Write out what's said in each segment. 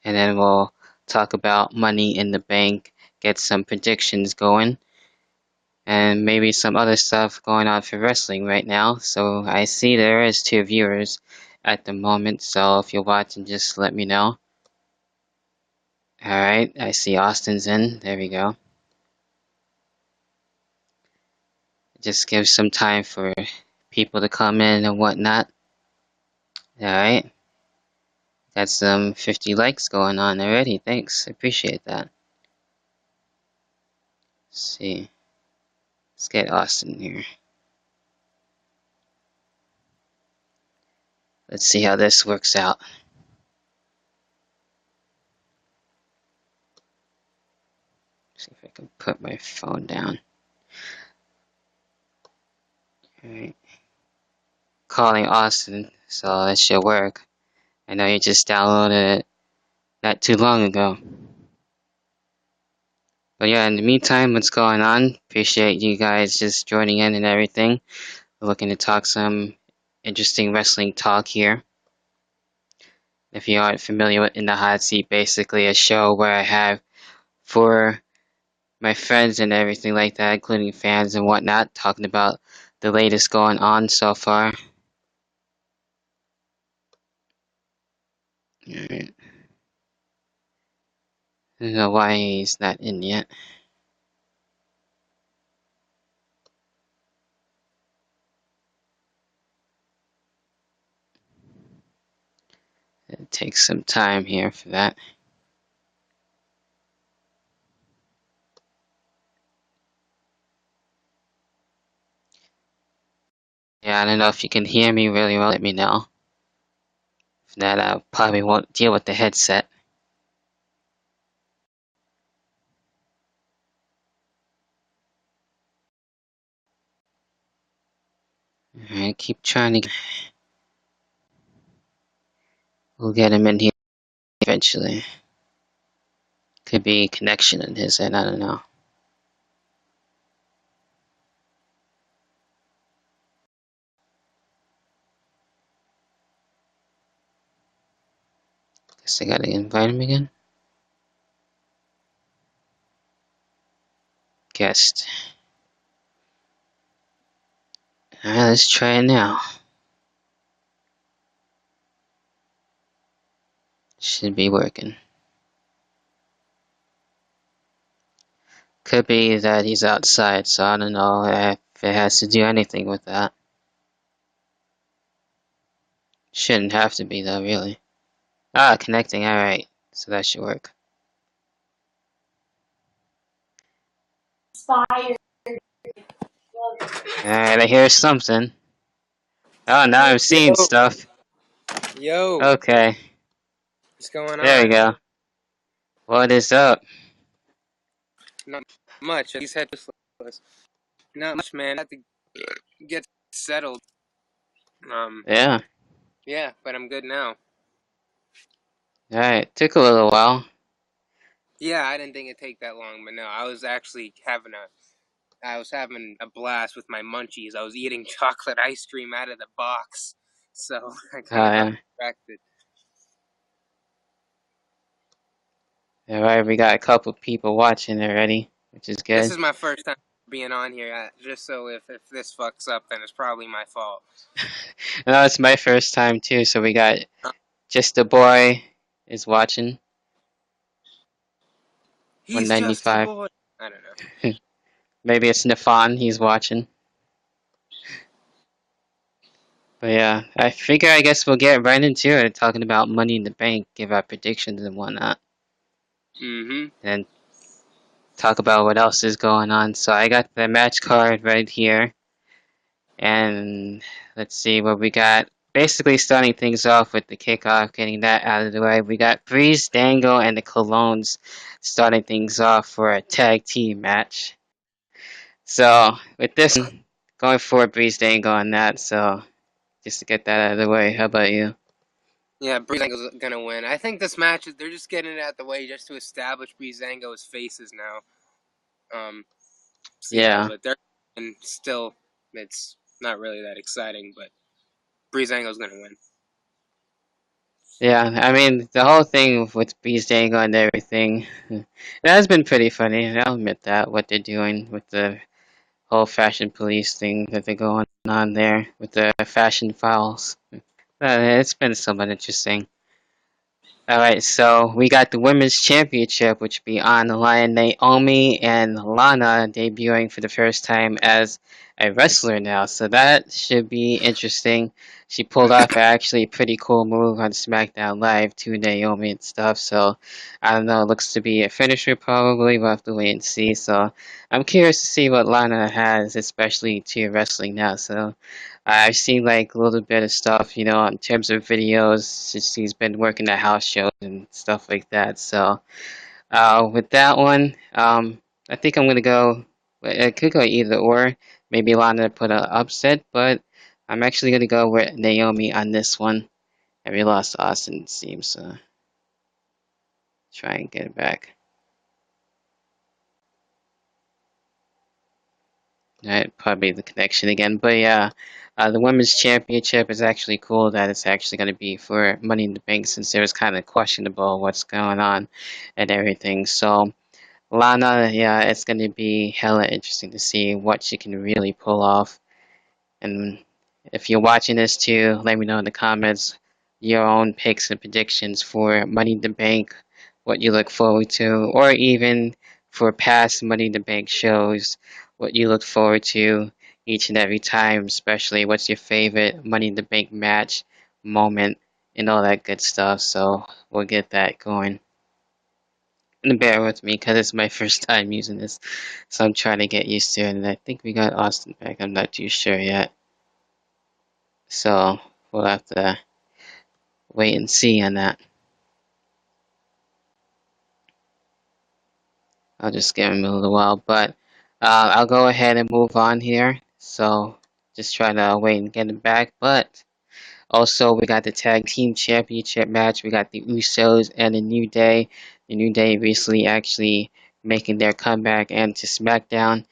and then we'll talk about Money in the Bank, get some predictions going, and maybe some other stuff going on for wrestling right now. So I see there is 2 viewers at the moment, so if you're watching, just let me know. Alright, I see Austin's in. There we go. Just give some time for people to come in and whatnot. Alright. Got some 50 likes going on already. Thanks. I appreciate that. Let's see. Let's get Austin here. Let's see how this works out. See if I can put my phone down. Alright. Calling Austin, so that should work. I know you just downloaded it not too long ago. But yeah, in the meantime, what's going on? Appreciate you guys just joining in and everything. We're looking to talk some interesting wrestling talk here. If you aren't familiar with In the Hot Seat, basically a show where I have for my friends and everything like that, including fans and whatnot, talking about the latest going on so far. Alright. I don't know why he's not in yet. It takes some time here for that. Yeah, I don't know if you can hear me really well. Let me know. If not, I probably won't deal with the headset. Alright, keep trying to. We'll get him in here eventually. Could be connection in his end, I don't know. Guess I gotta invite him again. Guest. Alright, let's try it now. Should be working. Could be that he's outside, so I don't know if it has to do anything with that. Shouldn't have to be though, really. Ah, connecting, alright. So that should work. Alright, I hear something. Oh, now I'm seeing stuff. Yo. Okay. What's going on? There we go. What is up? Not much. These headless. Not much, man. I have to get settled. Yeah. Yeah, but I'm good now. Alright, took a little while. Yeah, I didn't think it'd take that long, but no, I was actually having a blast with my munchies. I was eating chocolate ice cream out of the box, so I kind of got distracted. Alright, we got a couple people watching already, which is good. This is my first time being on here, just so if this fucks up, then it's probably my fault. No, it's my first time too, so we got Just a Boy is watching. He's just a 195. boy. I don't know. Maybe it's Nafan he's watching. But yeah, I figure I guess we'll get right into it, talking about Money in the Bank, give our predictions and whatnot. And talk about what else is going on. So I got the match card right here. And let's see what we got. Basically starting things off with the kickoff, getting that out of the way. We got Breeze, Dango, and the Colognes starting things off for a tag team match. So with this one, going for Breeze, Dango on that. So just to get that out of the way. How about you? Yeah, Breezango's gonna win. I think this match they're just getting it out the way just to establish Breezango's faces now. Yeah. But they're and still it's not really that exciting, but Breezango's gonna win. Yeah, I mean the whole thing with Beast Dangle and everything, it has been pretty funny. I'll admit that what they're doing with the whole fashion police thing that they're going on there with the fashion files. It's been somewhat interesting. All right, so we got the women's championship, which will be on the line. Naomi and Lana debuting for the first time as a wrestler now, so that should be interesting. She pulled off actually a pretty cool move on SmackDown Live to Naomi and stuff. So I don't know, it looks to be a finisher probably. We'll have to wait and see. So I'm curious to see what Lana has, especially to wrestling now. So I've seen like a little bit of stuff, in terms of videos. She's been working at house shows and stuff like that. So with that one, I think I'm gonna go. It could go either or. Maybe Lana put an upset, but I'm actually gonna go with Naomi on this one. And we lost Austin, it seems. So try and get it back. Right, probably the connection again. But yeah, the women's championship is actually cool that it's actually going to be for Money in the Bank since it was kind of questionable what's going on and everything. So Lana, yeah, it's going to be hella interesting to see what she can really pull off. And if you're watching this too, let me know in the comments your own picks and predictions for Money in the Bank, what you look forward to, or even for past Money in the Bank shows, what you look forward to each and every time, especially what's your favorite Money in the Bank match, moment, and all that good stuff. So we'll get that going. And bear with me because it's my first time using this, so I'm trying to get used to it. And I think we got Austin back. I'm not too sure yet. So we'll have to wait and see on that. I'll just give him a little while, but I'll go ahead and move on here. So just try to wait and get him back. But also, we got the Tag Team Championship match. We got the Usos and the New Day. The New Day recently actually making their comeback and to SmackDown.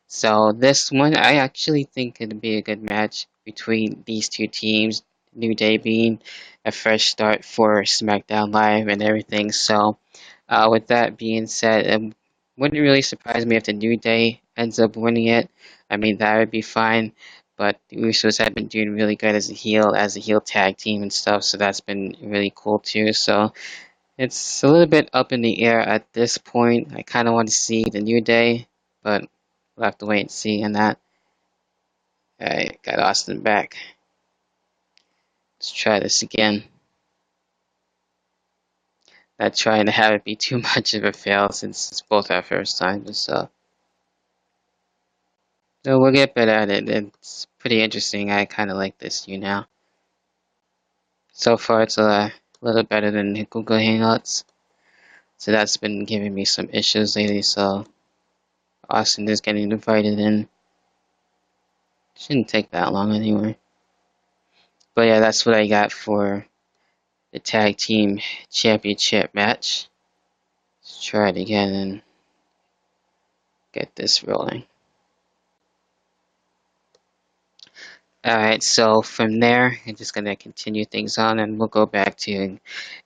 So this one, I actually think it'd be a good match between these two teams. New Day being a fresh start for SmackDown Live and everything. So with that being said, it wouldn't really surprise me if the New Day ends up winning it. I mean, that would be fine. But the Usos have been doing really good as a heel tag team and stuff. So that's been really cool too. So it's a little bit up in the air at this point. I kind of want to see the New Day, but we'll have to wait and see on that. I got Austin back. Let's try this again. Not trying to have it be too much of a fail since it's both our first time, so we'll get better at it. It's pretty interesting. I kind of like this YouNow. So far, it's a little better than Google Hangouts. So that's been giving me some issues lately. So Austin is getting invited in. Shouldn't take that long anyway. But yeah, that's what I got for the tag team championship match. Let's try it again and get this rolling. Alright, so from there, I'm just going to continue things on and we'll go back to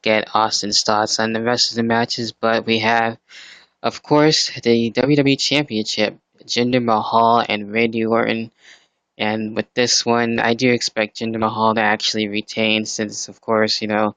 get Austin's thoughts on the rest of the matches. But we have, of course, the WWE Championship, Jinder Mahal and Randy Orton. And with this one, I do expect Jinder Mahal to actually retain since, of course, the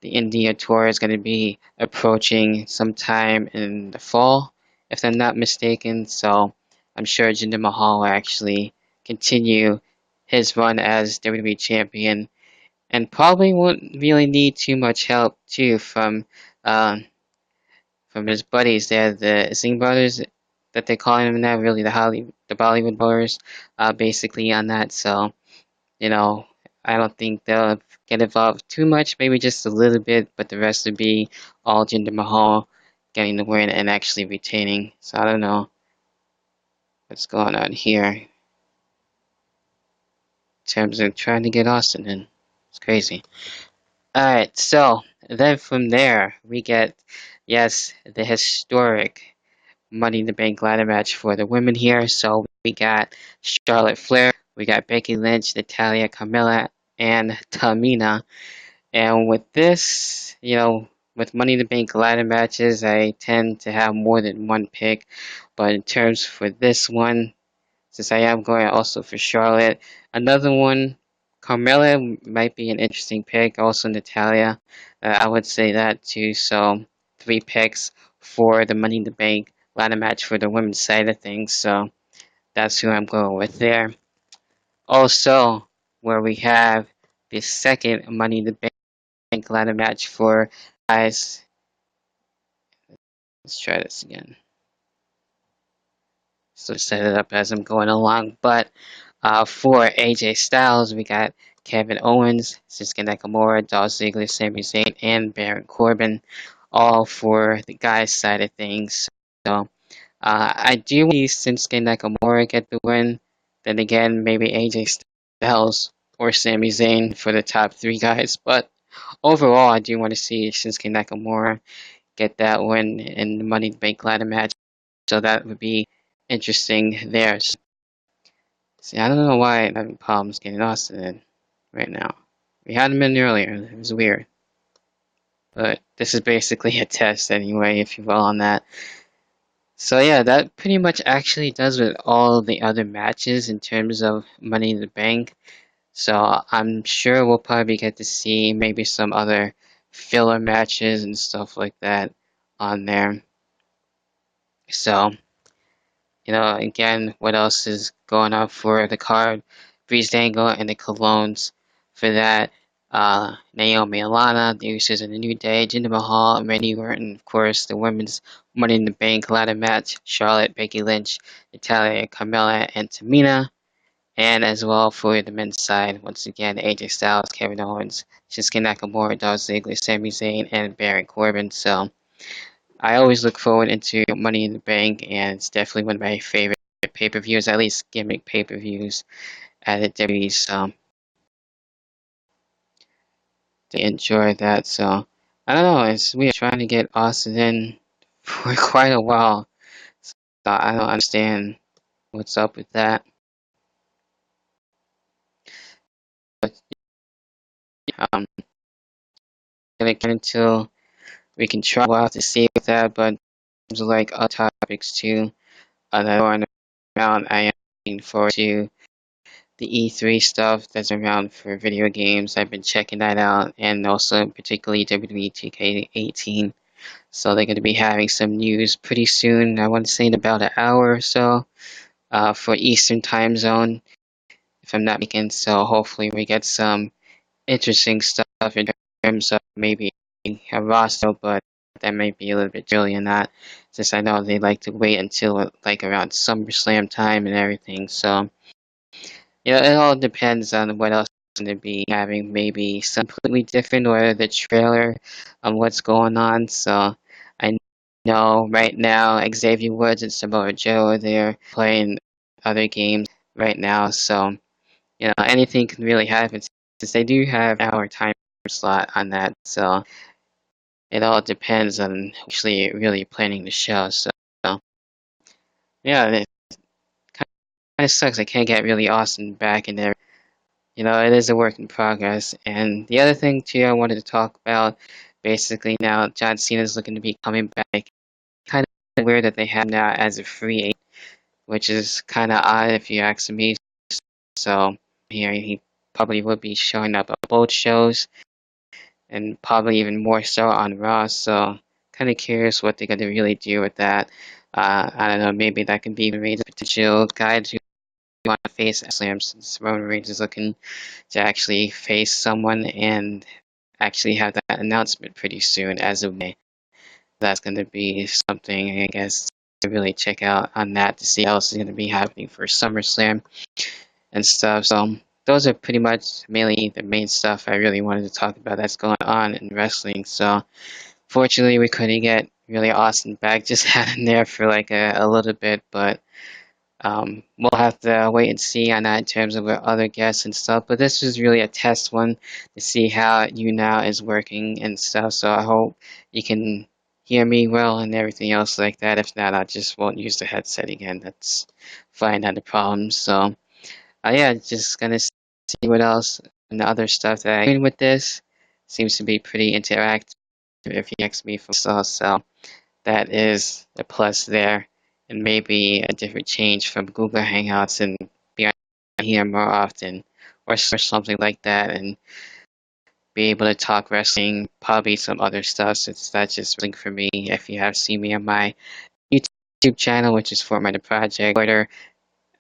India tour is going to be approaching sometime in the fall, if I'm not mistaken. So I'm sure Jinder Mahal will actually continue his run as WWE champion, and probably won't really need too much help too from his buddies there, the Singh brothers that they call him now, really the Bollywood brothers, basically on that. So I don't think they'll get involved too much, maybe just a little bit, but the rest would be all Jinder Mahal getting the win and actually retaining. So I don't know what's going on here in terms of trying to get Austin in. It's crazy. Alright, so then from there we get, yes, the historic Money in the Bank ladder match for the women here. So we got Charlotte Flair, we got Becky Lynch, Natalia, Carmella, and Tamina And with this, with Money in the Bank ladder matches, I tend to have more than one pick. But in terms for this one, since I am going also for Charlotte, another one, Carmella might be an interesting pick. Also Natalia, I would say that too. So 3 picks for the Money in the Bank ladder match for the women's side of things. So that's who I'm going with there. Also, where we have the second Money in the Bank ladder match for guys. Let's try this again. So set it up as I'm going along. But for AJ Styles, we got Kevin Owens, Shinsuke Nakamura, Dolph Ziggler, Sami Zayn, and Baron Corbin, all for the guys' side of things. So I do want to see Shinsuke Nakamura get the win. Then again, maybe AJ Styles or Sami Zayn for the top 3 guys. But overall, I do want to see Shinsuke Nakamura get that win in the Money in the Bank ladder match. So that would be interesting there. See, I don't know why I'm having problems getting Austin in right now. We had him in earlier. It was weird. But this is basically a test anyway, if you will, on that. So yeah, that pretty much actually does with all the other matches in terms of Money in the Bank. So I'm sure we'll probably get to see maybe some other filler matches and stuff like that on there. So again, what else is going on for the card? Breeze Dangle and the Colognes for that. Naomi Alana, the Usos in the New Day, Jinder Mahal, Randy Orton, of course, the women's Money in the Bank ladder match, Charlotte, Becky Lynch, Natalia, Carmella, and Tamina. And as well for the men's side, once again, AJ Styles, Kevin Owens, Shinsuke Nakamura, Dolph Ziggler, Sami Zayn, and Baron Corbin. So I always look forward into Money in the Bank, and it's definitely one of my favorite pay-per-views, at least gimmick pay-per-views at the WWE. So to enjoy that. So I don't know. It's weird trying to get Austin in for quite a while. So I don't understand what's up with that. But gonna get until we can try out to see with that. But in terms of like other topics too, that are around, I am looking forward to the E3 stuff that's around for video games. I've been checking that out, and also particularly WWE 2K18. So they're going to be having some news pretty soon. I want to say in about an hour or so for Eastern Time Zone, if I'm not mistaken. So hopefully we get some interesting stuff in terms of maybe a roster, but that might be a little bit early in that, since I know they like to wait until like around SummerSlam time and everything. So it all depends on what else is going to be having, maybe something completely different or the trailer on what's going on. So I know right now Xavier Woods and Samoa Joe, they're playing other games right now. So, anything can really happen since they do have our time slot on that. So it all depends on actually really planning the show. So yeah, it kind of sucks. I can't get really Austin back in there. It is a work in progress. And the other thing too I wanted to talk about, basically now John Cena is looking to be coming back. Kind of weird that they have him now as a free agent, which is kind of odd if you ask me. So here he probably will be showing up at both shows, and probably even more so on Raw. So kind of curious what they're going to really do with that. I don't know, maybe that could be a potential guy to want to face Slam, since Roman Reigns is looking to actually face someone and actually have that announcement pretty soon as of May. That's going to be something, I guess, to really check out on that to see what else is going to be happening for SummerSlam and stuff. So those are pretty much mainly the main stuff I really wanted to talk about that's going on in wrestling. So fortunately, we couldn't get really Austin back. Just had him there for like a little bit, but we'll have to wait and see on that in terms of our other guests and stuff. But this was really a test one to see how YouNow is working and stuff. So I hope you can hear me well and everything else like that. If not, I just won't use the headset again. That's fine, not a problem. So yeah, just gonna see what else and the other stuff that I doing with this. seems to be pretty interactive if you ask me for so that is a plus there, and maybe a different change from Google Hangouts and be on here more often or something like that, and be able to talk wrestling, probably some other stuff since that's just wrestling for me. If you have seen me on my YouTube channel, which is for my project, Twitter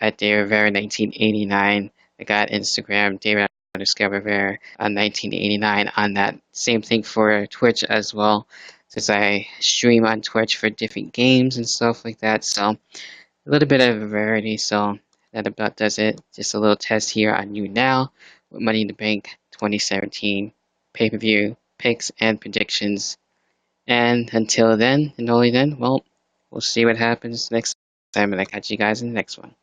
at David Rivera 1989. I got Instagram, David Rivera on 1989 on that. Same thing for Twitch as well, since I stream on Twitch for different games and stuff like that. So a little bit of a variety. So that about does it. Just a little test here on YouNow with Money in the Bank 2017 pay-per-view picks and predictions. And until then, and only then, well, we'll see what happens next time, and I catch you guys in the next one.